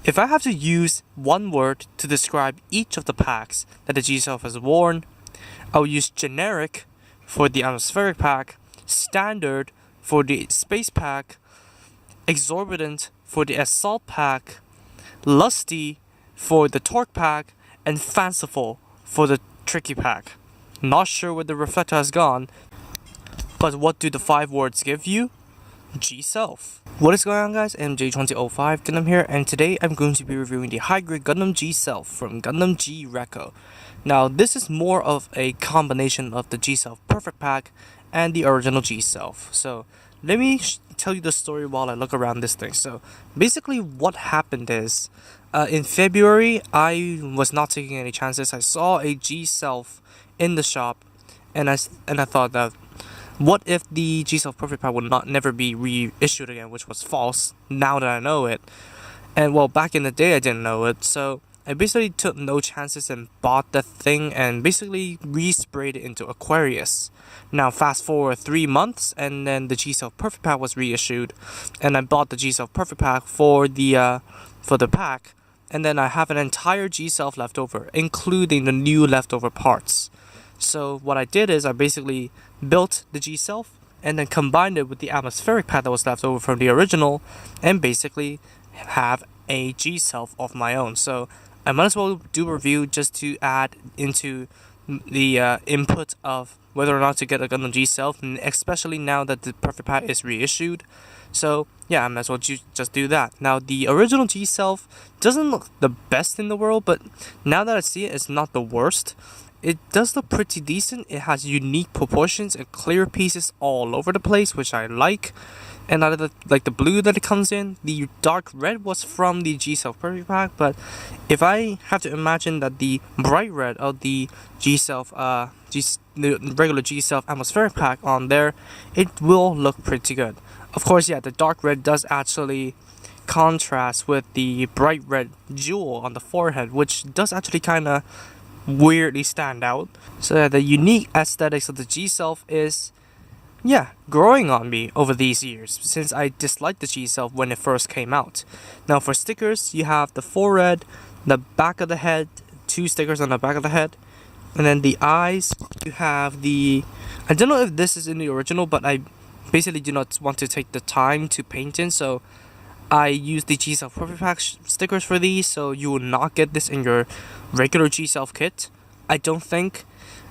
If I have to use one word to describe each of the packs that the G-Self has worn, I'll use generic for the atmospheric pack, standard for the space pack, exorbitant for the assault pack, lusty for the torque pack, and fanciful for the tricky pack. Not sure where the reflector has gone, but what do the 5 words give you? G-Self. What is going on, guys? MJ2005 Gundam here, and today I'm going to be reviewing the high-grade Gundam G-Self from Gundam G Reco. Now, this is more of a combination of the G-Self Perfect Pack and the original G-Self. So, let me tell you the story while I look around this thing. So, basically what happened is, in February, I was not taking any chances. I saw a G-Self in the shop, and I thought that, what if the G-Self Perfect Pack would never be reissued again, which was false, now that I know it. And well, back in the day I didn't know it, so I basically took no chances and bought the thing and basically resprayed it into Aquarius. Now fast forward 3 months, and then the G-Self Perfect Pack was reissued, and I bought the G-Self Perfect Pack for the pack, and then I have an entire G-Self left over, including the new leftover parts. So what I did is I basically built the G-Self and then combined it with the atmospheric pack that was left over from the original, and basically have a G-Self of my own. So I might as well do a review just to add into the input of whether or not to get a Gundam G-Self, especially now that the Perfect Pack is reissued. So yeah, I might as well just do that. Now, the original G-Self doesn't look the best in the world, but now that I see it, it's not the worst. It does look pretty decent. It has unique proportions and clear pieces all over the place, which I like. And I like the blue that it comes in. The dark red was from the G-Self Perfect Pack, but if I have to imagine that the bright red of the G-Self, the regular G-Self atmospheric pack on there, it will look pretty good. Of course, yeah, the dark red does actually contrast with the bright red jewel on the forehead, which does actually kind of weirdly stand out. So yeah, the unique aesthetics of the G-Self is, yeah, growing on me over these years, since I disliked the G-Self when it first came out. Now for stickers, you have the forehead, the back of the head, 2 stickers on the back of the head, and then the eyes, you have the, I don't know if this is in the original, but I basically do not want to take the time to paint in, so I use the G-Self Perfect Pack stickers for these, so you will not get this in your regular G-Self kit, I don't think.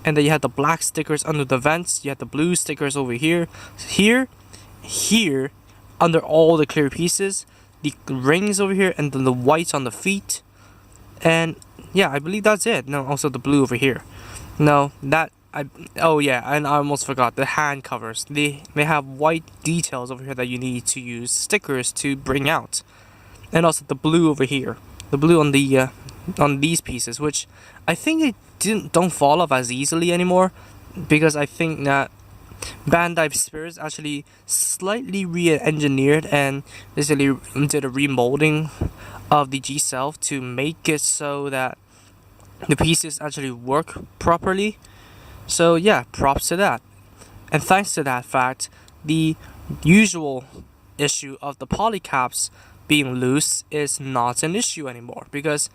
And then you have the black stickers under the vents, you have the blue stickers over here, here, under all the clear pieces, the rings over here, and then the whites on the feet. And yeah, I believe that's it. No, also the blue over here. No, oh yeah, and I almost forgot the hand covers. They have white details over here that you need to use stickers to bring out, and also the blue over here, the blue on the on these pieces, which I think they don't fall off as easily anymore, because I think that Bandai Spirits actually slightly re-engineered and basically did a remolding of the G-Self to make it so that the pieces actually work properly. So yeah, props to that. And thanks to that fact, the usual issue of the polycaps being loose is not an issue anymore, because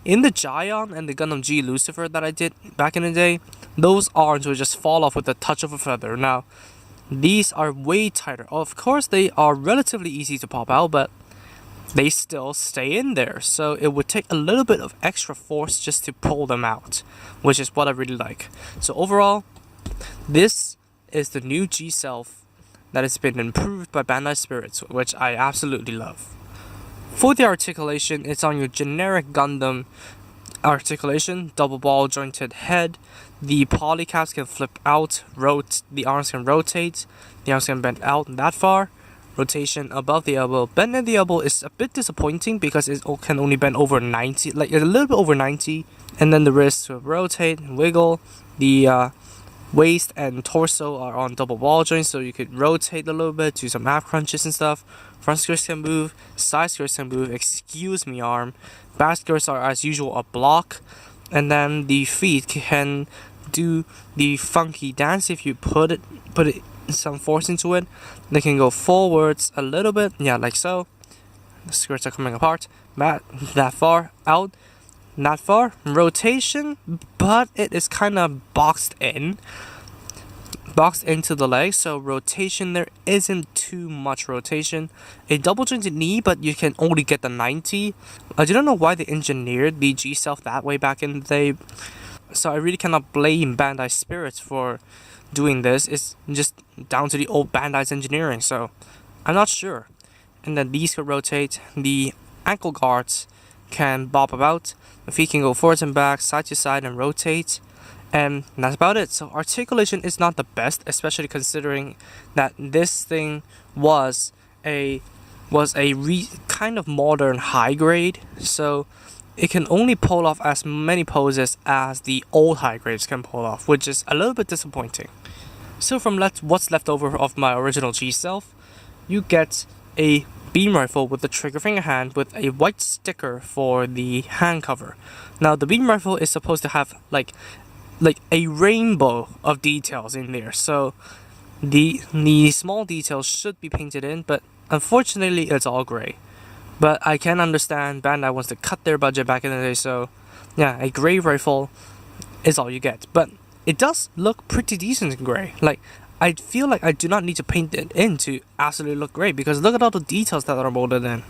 in the Gion and the Gundam G Lucifer that I did back in the day, those arms would just fall off with the touch of a feather. Now, these are way tighter. Of course, they are relatively easy to pop out, but they still stay in there, so it would take a little bit of extra force just to pull them out, which is what I really like. So overall, this is the new G-Self that has been improved by Bandai Spirits, which I absolutely love. For the articulation, it's on your generic Gundam articulation, double ball jointed head. The polycaps can flip out, the arms can rotate, the arms can bend out that far. Rotation above the elbow. Bend at the elbow is a bit disappointing because it can only bend over 90, like a little bit over 90. And then the wrists will rotate and wiggle. The waist and torso are on double ball joints, so you could rotate a little bit, do some ab crunches and stuff. Front skirts can move, side skirts can move, excuse me arm. Back skirts are as usual a block. And then the feet can do the funky dance if you put some force into it. They can go forwards a little bit, yeah, like so. The skirts are coming apart. That far out. Not far. Rotation, but it is kind of boxed into the leg, so rotation, there isn't too much rotation. A double jointed knee, but you can only get the 90. I don't know why they engineered the G-Self that way back in the day, so I really cannot blame Bandai Spirits for doing this. It's just down to the old Bandai's engineering, so I'm not sure. And then these could rotate. The ankle guards can bob about. The feet can go forwards and back, side to side, and rotate. And that's about it. So articulation is not the best, especially considering that this thing was a kind of modern high grade. So it can only pull off as many poses as the old high grades can pull off, which is a little bit disappointing. So from what's left over of my original G-Self, you get a beam rifle with the trigger finger hand with a white sticker for the hand cover. Now the beam rifle is supposed to have like a rainbow of details in there, so the small details should be painted in, but unfortunately it's all gray. But I can understand Bandai wants to cut their budget back in the day, so yeah, a gray rifle is all you get. But it does look pretty decent in gray. Like, I feel like I do not need to paint it in to absolutely look great, because look at all the details that are molded in.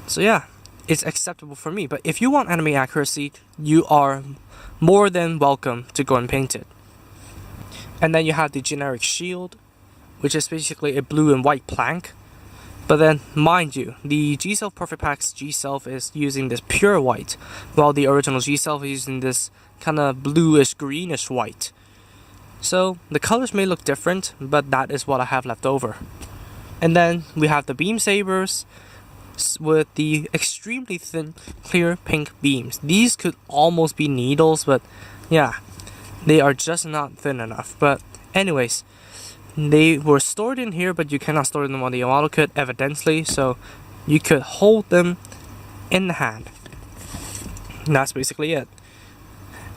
So yeah, it's acceptable for me. But if you want anime accuracy, you are more than welcome to go and paint it. And then you have the generic shield, which is basically a blue and white plank. But then, mind you, the G-Self Perfect Pack's G-Self is using this pure white, while the original G-Self is using this kind of bluish greenish white. So the colors may look different, but that is what I have left over. And then we have the beam sabers with the extremely thin, clear pink beams. These could almost be needles, but yeah, they are just not thin enough. But anyways, they were stored in here, but you cannot store them on the model kit, evidently, so you could hold them in the hand. And that's basically it.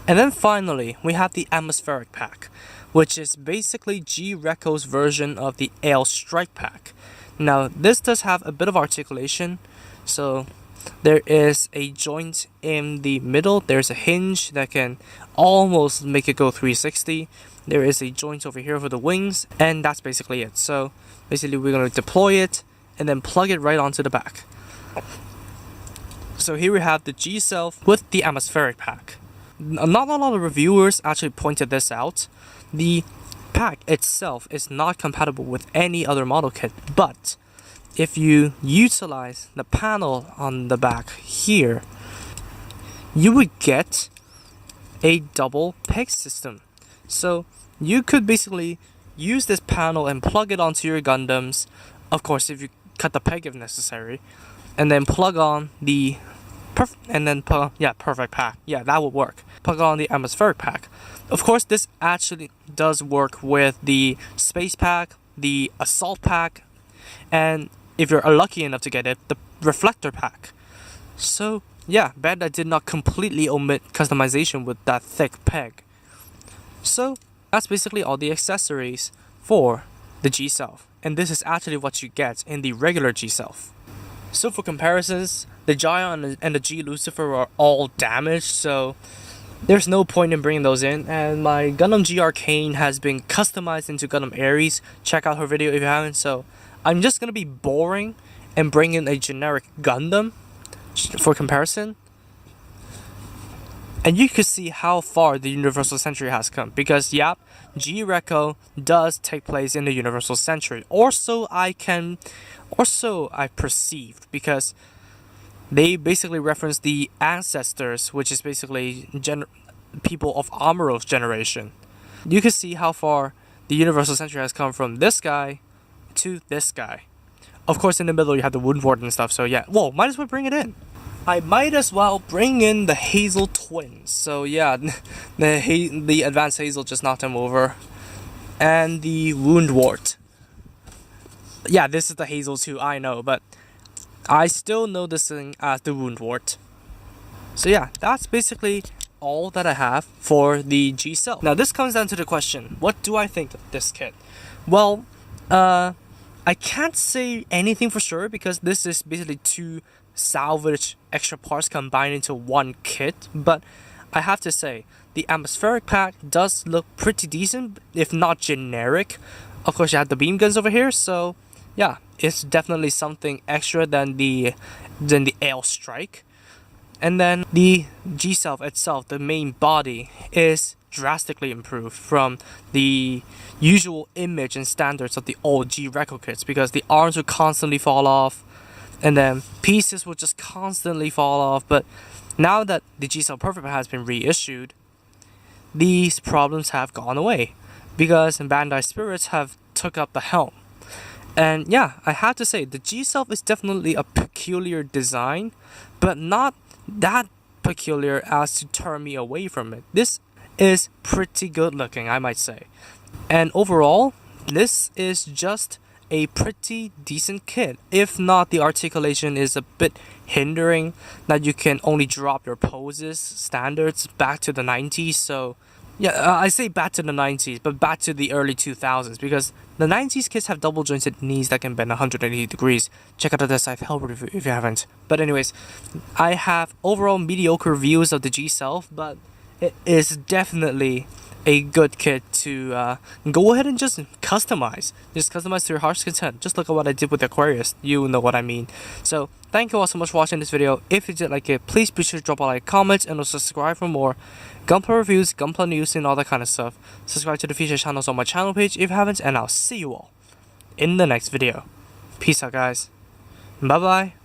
And then finally, we have the Atmospheric Pack, which is basically G-Reco's version of the Ale Strike Pack. Now, this does have a bit of articulation, so there is a joint in the middle, there's a hinge that can almost make it go 360. There is a joint over here for the wings, and that's basically it. So basically we're going to deploy it and then plug it right onto the back. So here we have the G-Self with the Atmospheric Pack. Not a lot of reviewers actually pointed this out. The pack itself is not compatible with any other model kit, but if you utilize the panel on the back here, you would get a double peg system. So you could basically use this panel and plug it onto your Gundams, of course if you cut the peg if necessary, and then plug on the Perfect Pack. Yeah, that would work. Plug on the Atmospheric Pack. Of course, this actually does work with the Space Pack, the Assault Pack, and if you're lucky enough to get it, the Reflector Pack. So yeah, Bandai did not completely omit customization with that thick peg. So that's basically all the accessories for the G-Self, and this is actually what you get in the regular G-Self. So for comparisons, the Giant and the G Lucifer are all damaged, so there's no point in bringing those in. And my Gundam G Arcane has been customized into Gundam Ares. Check out her video if you haven't. So I'm just gonna be boring and bring in a generic Gundam for comparison. And you could see how far the Universal Century has come, because yep, G-Reco does take place in the Universal Century, or so I perceived, because they basically reference the ancestors, which is basically people of Amuro's generation. You can see how far the Universal Century has come from this guy to this guy. Of course, in the middle you have the Woundward and stuff, so yeah, whoa, might as well bring it in. I might as well bring in the Hazel twins. So yeah, the Advanced Hazel just knocked him over. And the Woundwort. Yeah, this is the Hazel too, I know, but I still know this thing as the Woundwort. So yeah, that's basically all that I have for the G-Self. Now this comes down to the question, what do I think of this kit? Well, I can't say anything for sure because this is basically two salvage extra parts combined into one kit, but I have to say the atmospheric pack does look pretty decent, if not generic. Of course, you have the beam guns over here, so yeah, it's definitely something extra than the Air Strike. And then the G-Self itself, the main body, is drastically improved from the usual image and standards of the old G-Reco kits, because the arms would constantly fall off and then pieces would just constantly fall off. But now that the G-Self Perfect has been reissued, these problems have gone away because Bandai Spirits have took up the helm. And yeah, I have to say the G-Self is definitely a peculiar design, but not that peculiar as to turn me away from it. This is pretty good looking, I might say. And overall, this is just a pretty decent kit. If not, the articulation is a bit hindering, that you can only drop your poses standards back to the 90s. So yeah, I say back to the 90s, but back to the early 2000s, because the 90s kits have double jointed knees that can bend 180 degrees. Check out the Scythe Help review if you haven't. But anyways, I have overall mediocre views of the G-Self, but it is definitely a good kit to go ahead and just customize. Just customize to your heart's content. Just look at what I did with Aquarius. You know what I mean. So thank you all so much for watching this video. If you did like it, please be sure to drop a like, comment, and also subscribe for more Gunpla reviews, Gunpla news, and all that kind of stuff. Subscribe to the featured channels on my channel page if you haven't, and I'll see you all in the next video. Peace out, guys. Bye bye.